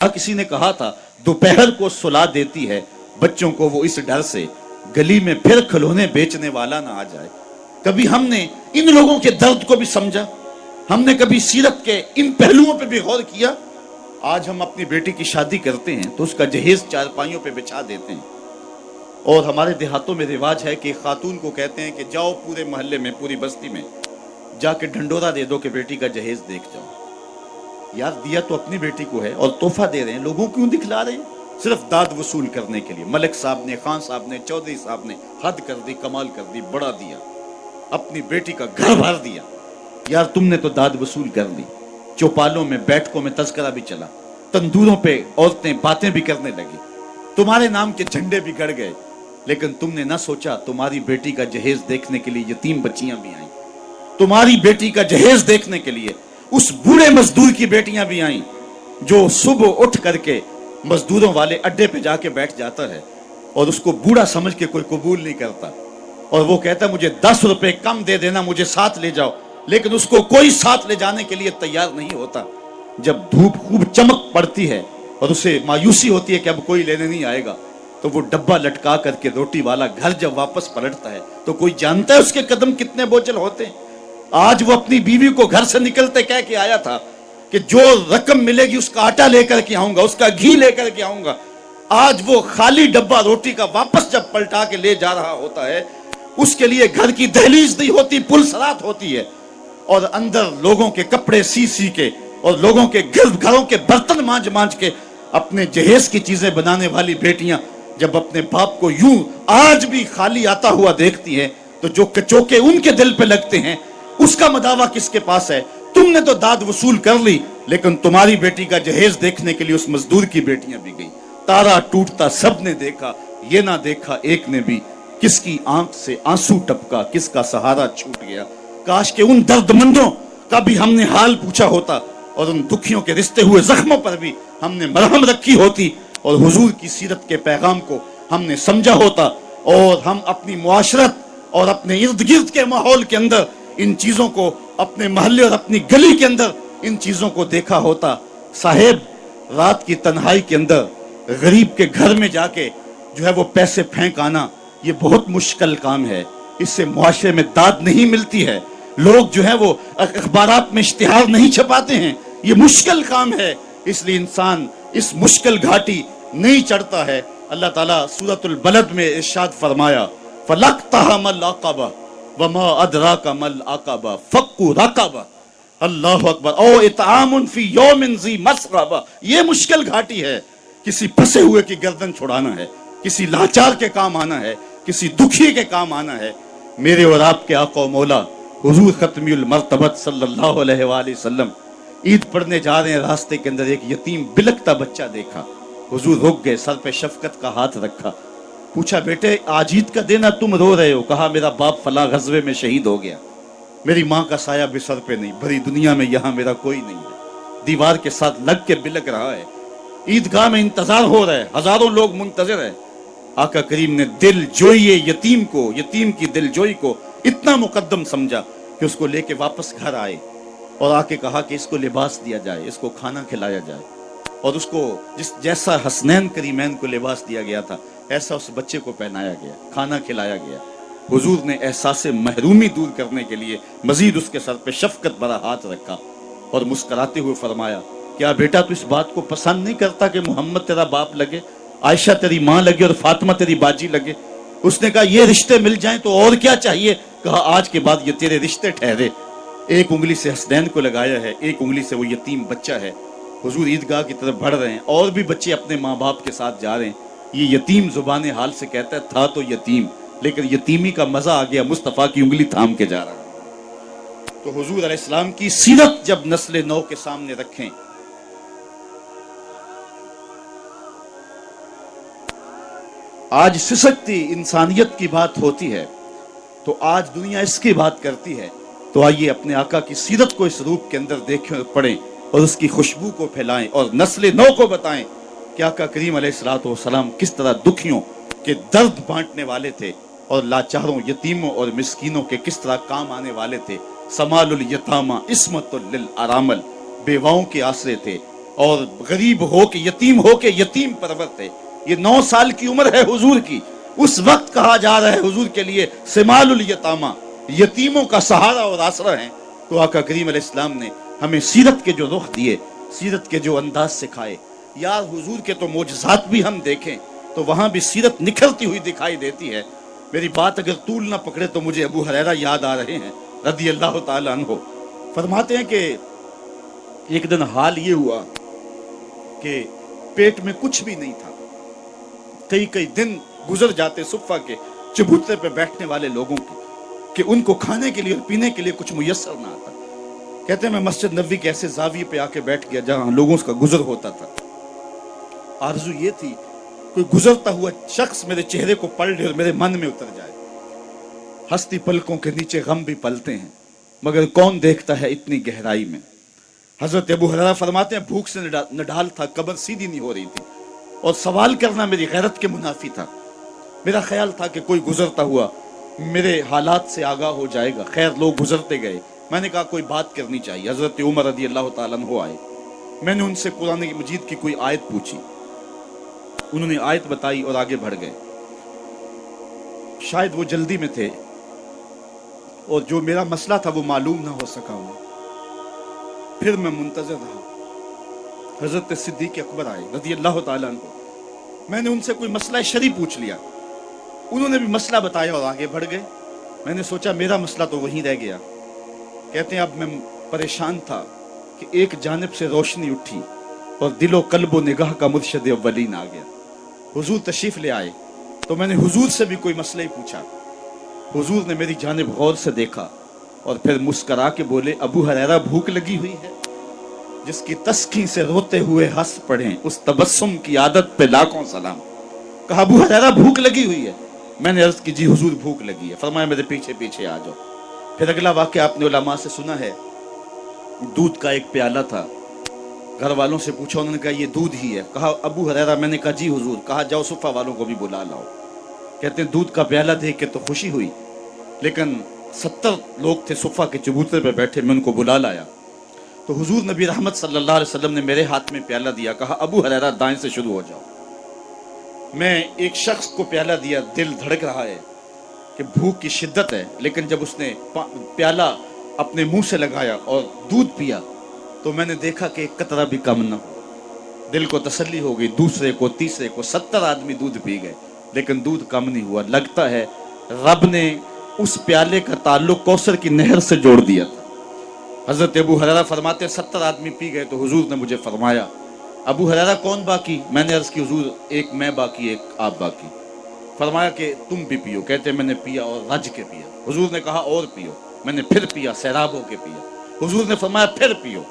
کسی نے کہا تھا دوپہر کو سلا دیتی ہے بچوں کو وہ اس ڈر سے گلی میں پھر کھلونے بیچنے والا نہ آ جائے۔ کبھی ہم نے ان لوگوں کے درد کو بھی سمجھا، ہم نے کبھی سیرت کے ان پہلوؤں پہ بھی غور کیا۔ آج ہم اپنی بیٹی کی شادی کرتے ہیں تو اس کا جہیز چارپائیوں پہ بچھا دیتے ہیں، اور ہمارے دیہاتوں میں رواج ہے کہ خاتون کو کہتے ہیں کہ جاؤ پورے محلے میں، پوری بستی میں جا کے ڈھنڈورا دے دو کہ بیٹی کا جہیز دیکھ جاؤ۔ یار دیا تو اپنی بیٹی کو ہے اور تحفہ دے رہے ہیں، لوگوں کیوں دکھلا رہے ہیں؟ صرف داد وصول کرنے کے لیے۔ ملک صاحب نے، خان صاحب نے، چودھری صاحب نے حد کر دی، کمال کر دی، بڑا دیا، اپنی بیٹی کا گھر بھر دیا۔ یار تم نے تو داد وصول کر لی، چوپالوں میں، بیٹھکوں میں تذکرہ بھی چلا، تندوروں پہ عورتیں باتیں بھی کرنے لگی، تمہارے نام کے جھنڈے بھی گڑ گئے، لیکن تم نے نہ سوچا تمہاری بیٹی کا جہیز دیکھنے کے لیے یتیم بچیاں بھی آئیں، تمہاری بیٹی کا جہیز دیکھنے کے لیے اس بوڑھے مزدور کی بیٹیاں بھی آئیں جو صبح اٹھ کر کے مزدوروں والے اڈے پہ جا کے بیٹھ جاتا ہے اور اس کو بوڑھا سمجھ کے کوئی قبول نہیں کرتا، اور وہ کہتا ہے مجھے 10 روپے کم دے دینا، مجھے ساتھ لے جاؤ، لیکن اس کو کوئی ساتھ لے جانے کے لیے تیار نہیں ہوتا۔ جب دھوپ خوب چمک پڑتی ہے اور اسے مایوسی ہوتی ہے کہ اب کوئی لینے نہیں آئے گا، تو وہ ڈبہ لٹکا کر کے روٹی والا گھر جب واپس پلٹتا ہے تو کوئی جانتا ہے اس کے قدم کتنے بوجھل ہوتے ہیں۔ آج وہ اپنی بیوی کو گھر سے نکلتے کہہ کے آیا تھا کہ جو رقم ملے گی اس کا آٹا لے کر کے آؤں گا، اس کا گھی لے کر کے آؤں گا۔ آج وہ خالی ڈبہ روٹی کا واپس جب پلٹا کے لے جا رہا ہوتا ہے، اس کے لیے گھر کی دہلیز نہیں ہوتی، پل سرات ہوتی ہے، اور اندر لوگوں کے کپڑے سی سی کے اور لوگوں کے گھروں کے برتن مانج مانج کے اپنے جہیز کی چیزیں بنانے والی بیٹیاں جب اپنے باپ کو یوں آج بھی خالی آتا ہوا دیکھتی ہیں تو جو کچوکے ان کے دل پہ لگتے ہیں اس کا مداوع کس کے پاس ہے؟ تم نے تو داد وصول کر لی، لیکن تمہاری بیٹی کا جہیز دیکھنے کے لیے اس مزدور کی بیٹیاں بھی گئی۔ تارا ٹوٹتا سب نے دیکھا، یہ نہ دیکھا ایک نے بھی، کس کی آنکھ سے آنسو ٹپکا، کس کا سہارا چھوٹ گیا۔ کاش کہ ان درد مندوں کا بھی ہم نے حال پوچھا ہوتا، اور ان دکھیوں کے رشتے ہوئے زخموں پر بھی ہم نے مرہم رکھی ہوتی، اور حضور کی سیرت کے پیغام کو ہم نے سمجھا ہوتا، اور ہم اپنی معاشرت اور اپنے ارد گرد کے ماحول کے اندر ان چیزوں کو، اپنے محلے اور اپنی گلی کے اندر ان چیزوں کو دیکھا ہوتا۔ صاحب رات کی تنہائی کے اندر غریب کے گھر میں جا کے جو ہے وہ پیسے پھینک آنا، یہ بہت مشکل کام ہے، اس سے معاشرے میں داد نہیں ملتی ہے، لوگ جو ہے وہ اخبارات میں اشتہار نہیں چھپاتے ہیں، یہ مشکل کام ہے، اس لیے انسان اس مشکل گھاٹی نہیں چڑھتا ہے۔ اللہ تعالیٰ سورۃ البلد میں ارشاد فرمایا فَلَقْتَحَمَ الْعَقَبَةَ وَمَا أَدْرَاكَ مَا الْعَقَبَةُ فَكُّ رَقَبَةٍ۔ اللہ اکبر۔ او اطعام فی یوم ذی مسغبہ، یہ مشکل گھاٹی ہے، کسی پھنسے ہوئے کی گردن چھڑانا ہے، کسی لاچار کے کام آنا ہے، کسی دکھی کے کام آنا ہے۔ میرے اور آپ کے آقا و مولا حضور ختمی المرتبت صلی اللہ علیہ وآلہ وسلم عید پڑھنے جا رہے ہیں، راستے کے اندر ایک یتیم بلکتا بچہ دیکھا، حضور رک گئے، سر پہ شفقت کا ہاتھ رکھا، پوچھا بیٹے آج عید کا دن ہے تم رو رہے ہو؟ کہا میرا باپ فلاں غزوے میں شہید ہو گیا، میری ماں کا سایہ بھی سر پہ نہیں، بھری دنیا میں یہاں میرا کوئی نہیں ہے۔ دیوار کے ساتھ لگ کے بلک رہا ہے، عیدگاہ میں انتظار ہو رہا ہے، ہزاروں لوگ منتظر ہیں۔ آقا کریم نے دل جوئی یتیم کو، یتیم کی دل جوئی کو اتنا مقدم سمجھا کہ اس کو لے کے واپس گھر آئے اور آ کے کہا کہ اس کو لباس دیا جائے، اس کو کھانا کھلایا جائے، اور اس کو جیسا حسنین کریمین کو لباس دیا گیا تھا ایسا اس بچے کو پہنایا گیا، کھانا کھلایا گیا۔ حضور نے احساس محرومی دور کرنے کے لیے مزید اس کے سر پہ شفقت بھرا ہاتھ رکھا اور مسکراتے ہوئے فرمایا کیا بیٹا تو اس بات کو پسند نہیں کرتا کہ محمد تیرا باپ لگے، عائشہ تیری ماں لگے اور فاطمہ تیری باجی لگے؟ اس نے کہا یہ رشتے مل جائیں تو اور کیا چاہیے؟ کہا آج کے بعد یہ تیرے رشتے ٹھہرے۔ ایک انگلی سے حسنین کو لگایا ہے، ایک انگلی سے وہ یتیم بچہ ہے۔ حضور عیدگاہ کی طرف بڑھ رہے ہیں، اور بھی بچے اپنے ماں باپ کے ساتھ جا رہے ہیں۔ یہ یتیم زبان حال سے کہتا ہے تھا تو یتیم، لیکن یتیمی کا مزہ آ گیا، مصطفیٰ کی انگلی تھام کے جا رہا ہے۔ تو حضور علیہ السلام کی سیرت جب نسل نو کے سامنے رکھیں، آج سسکتی انسانیت کی بات ہوتی ہے تو آج دنیا اس کی بات کرتی ہے، تو آئیے اپنے آقا کی سیرت کو اس روپ کے اندر دیکھیں، پڑھیں اور اس کی خوشبو کو پھیلائیں اور نسل نو کو بتائیں کہ آقا کریم علیہ السلام کس طرح دکھیوں کے درد بانٹنے والے تھے اور لاچاروں، یتیموں اور مسکینوں کے کس طرح کام آنے والے تھے۔ سمال الیتامہ عصمت للارامل، بیواؤں کے آسرے تھے، اور غریب ہو کے یتیم ہو کے یتیم پرور تھے. یہ 9 سال کی عمر ہے حضور کی. اس وقت کہا جا رہا ہے حضور کے لیے سمال الیتامہ، یتیموں کا سہارا اور آسرا ہیں. تو آقا کریم علیہ السلام نے ہمیں سیرت کے جو رخ دیے، سیرت کے جو انداز سکھائے. یار حضور کے تو معجزات بھی ہم دیکھیں تو وہاں بھی سیرت نکھرتی ہوئی دکھائی دیتی ہے. میری بات اگر طول نہ پکڑے تو مجھے ابو ہریرہ یاد آ رہے ہیں رضی اللہ تعالیٰ عنہ. فرماتے ہیں کہ ایک دن حال یہ ہوا کہ پیٹ میں کچھ بھی نہیں تھا. کئی دن گزر جاتے صفہ کے چبوترے پہ بیٹھنے والے لوگوں کے کہ ان کو کھانے کے لیے اور پینے کے لیے کچھ میسر نہ آتا. کہتے ہیں میں مسجد نبوی کے ایسے زاویے پہ آ کے بیٹھ گیا جہاں لوگوں کا گزر ہوتا تھا. آرزو یہ تھی کوئی گزرتا ہوا شخص میرے چہرے کو پڑھ لے اور میرے من میں اتر جائے. ہستی پلکوں کے نیچے غم بھی پلتے ہیں مگر کون دیکھتا ہے اتنی گہرائی میں. حضرت ابو ہریرہ فرماتے ہیں بھوک سے نڈال تھا، قبر سیدھی نہیں ہو رہی تھی اور سوال کرنا میری غیرت کے منافی تھا. میرا خیال تھا کہ کوئی گزرتا ہوا میرے حالات سے آگاہ ہو جائے گا. خیر لوگ گزرتے گئے. میں نے کہا کوئی بات کرنی چاہیے. حضرت عمر رضی اللہ تعالیٰ عنہ آئے. میں نے ان سے قرآن مجید کی کوئی آیت پوچھی. انہوں نے آیت بتائی اور آگے بڑھ گئے. شاید وہ جلدی میں تھے اور جو میرا مسئلہ تھا وہ معلوم نہ ہو سکا انہیں. پھر میں منتظر رہا. حضرت صدیق اکبر آئے رضی اللہ تعالیٰ عنہ. میں نے ان سے کوئی مسئلہ شرعی پوچھ لیا. انہوں نے بھی مسئلہ بتایا اور آگے بڑھ گئے. میں نے سوچا میرا مسئلہ تو وہیں رہ گیا. کہتے ہیں اب میں پریشان تھا کہ ایک جانب سے روشنی اٹھی اور دل و قلب و نگاہ کا مرشد اولین آ گیا. حضور تشریف لے آئے تو میں نے حضور سے بھی کوئی مسئلہ ہی پوچھا. حضور نے میری جانب غور سے دیکھا اور پھر مسکرا کے بولے ابو ہریرہ بھوک لگی ہوئی ہے؟ جس کی تسکین سے روتے ہوئے ہنس پڑھیں اس تبسم کی عادت پہ لاکھوں سلام. کہا ابو ہریرہ بھوک لگی ہوئی ہے؟ میں نے عرض کی جی حضور بھوک لگی ہے. فرمایا میرے پیچھے پیچھے آ جاؤ. پھر اگلا واقعہ آپ نے علماء سے سنا ہے. دودھ کا ایک پیالہ تھا. گھر والوں سے پوچھا, انہوں نے کہا یہ دودھ ہی ہے. کہا ابو ہریرہ؟ میں نے کہا جی حضور. کہا جاؤ صفہ والوں کو بھی بلا لاؤ. کہتے ہیں دودھ کا پیالہ دیکھ کے تو خوشی ہوئی, لیکن 70 لوگ تھے صفہ کے چبوترے پہ بیٹھے. میں ان کو بلا لایا تو حضور نبی رحمت صلی اللہ علیہ وسلم نے میرے ہاتھ میں پیالہ دیا. کہا ابو ہریرہ دائیں سے شروع ہو جاؤ. میں ایک شخص کو پیالہ دیا, دل دھڑک رہا ہے کہ بھوک کی شدت ہے, لیکن جب اس نے پیالہ اپنے منہ سے لگایا اور دودھ پیا تو میں نے دیکھا کہ ایک قطرہ بھی کم نہ ہو. دل کو تسلی ہو گئی. دوسرے کو, تیسرے کو, 70 آدمی دودھ پی گئے لیکن دودھ کم نہیں ہوا. لگتا ہے رب نے اس پیالے کا تعلق کوثر کی نہر سے جوڑ دیا تھا. حضرت ابو ہریرہ فرماتے ہیں 70 آدمی پی گئے تو حضور نے مجھے فرمایا ابو ہریرہ کون باقی؟ میں نے عرض کی حضور ایک میں باقی, ایک آپ باقی. فرمایا کہ تم بھی پیو. کہتے میں نے پیا اور رج کے پیا. حضور نے کہا اور پیو. میں نے پھر پیا, سیراب ہو کے پیا. حضور نے فرمایا پھر پیو.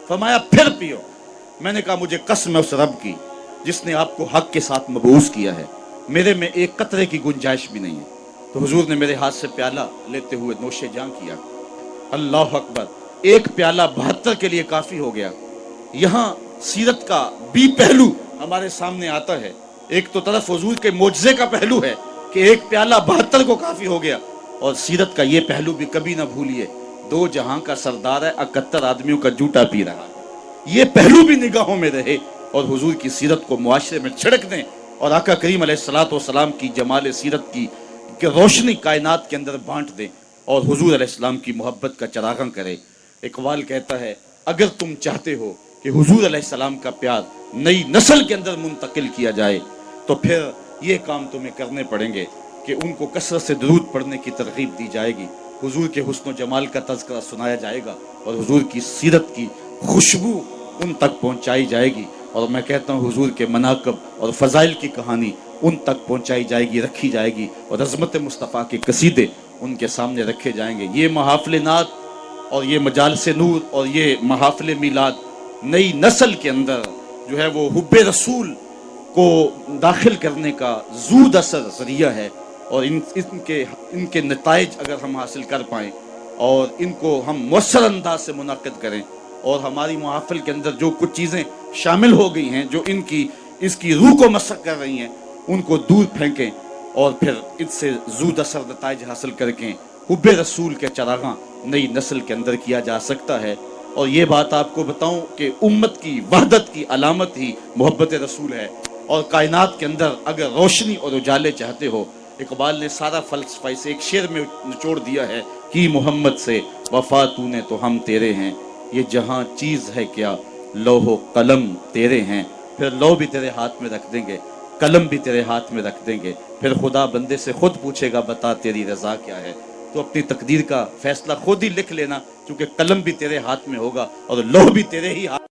فرمایا پھر پیو. میں نے کہا مجھے قسم ہے اس رب کی جس نے آپ کو حق کے ساتھ مبعوث کیا ہے, میرے میں ایک قطرے کی گنجائش بھی نہیں ہے. تو حضور نے میرے ہاتھ سے پیالہ لیتے ہوئے نوش جاں کیا. اللہ اکبر. ایک پیالہ 72 کے لیے کافی ہو گیا. یہاں سیرت کا بھی پہلو ہمارے سامنے آتا ہے. ایک تو طرف حضور کے معجزے کا پہلو ہے کہ ایک پیالہ 72 کو کافی ہو گیا, اور سیرت کا یہ پہلو بھی کبھی نہ بھولیے, 2 جہاں کا سردار ہے, 71 آدمیوں کا جوٹا پی رہا ہے. یہ پہلو بھی نگاہوں میں رہے اور حضور کی سیرت کو معاشرے میں چھڑک دیں اور آقا کریم علیہ الصلوۃ والسلام کی جمال سیرت کی کہ روشنی کائنات کے اندر بانٹ دیں اور حضور علیہ السلام کی محبت کا چراغاں کرے. اقبال کہتا ہے اگر تم چاہتے ہو کہ حضور علیہ السلام کا پیار نئی نسل کے اندر منتقل کیا جائے تو پھر یہ کام تمہیں کرنے پڑیں گے کہ ان کو کثرت سے درود پڑھنے کی ترغیب دی جائے گی, حضور کے حسن و جمال کا تذکرہ سنایا جائے گا اور حضور کی سیرت کی خوشبو ان تک پہنچائی جائے گی. اور میں کہتا ہوں حضور کے مناقب اور فضائل کی کہانی ان تک پہنچائی جائے گی, رکھی جائے گی, اور عظمت مصطفیٰ کے قصیدے ان کے سامنے رکھے جائیں گے. یہ محافل نعت اور یہ مجالس نور اور یہ محافل میلاد نئی نسل کے اندر جو ہے وہ حب رسول کو داخل کرنے کا زود اثر ذریعہ ہے, اور ان کے نتائج اگر ہم حاصل کر پائیں اور ان کو ہم مؤثر انداز سے منعقد کریں اور ہماری محافل کے اندر جو کچھ چیزیں شامل ہو گئی ہیں جو اس کی روح کو مسخ کر رہی ہیں ان کو دور پھینکیں اور پھر اس سے زود اثر نتائج حاصل کر کے حب رسول کے چراغاں نئی نسل کے اندر کیا جا سکتا ہے. اور یہ بات آپ کو بتاؤں کہ امت کی وحدت کی علامت ہی محبت رسول ہے. اور کائنات کے اندر اگر روشنی اور اجالے چاہتے ہو، اقبال نے سارا فلسفہ اسے ایک شعر میں نچوڑ دیا ہے کہ محمد سے وفا تو نے تو ہم تیرے ہیں، یہ جہاں چیز ہے کیا لوح و قلم تیرے ہیں. پھر لوح بھی تیرے ہاتھ میں رکھ دیں گے، قلم بھی تیرے ہاتھ میں رکھ دیں گے، پھر خدا بندے سے خود پوچھے گا بتا تیری رضا کیا ہے. تو اپنی تقدیر کا فیصلہ خود ہی لکھ لینا، چونکہ قلم بھی تیرے ہاتھ میں ہوگا اور لوح بھی تیرے ہی ہاتھ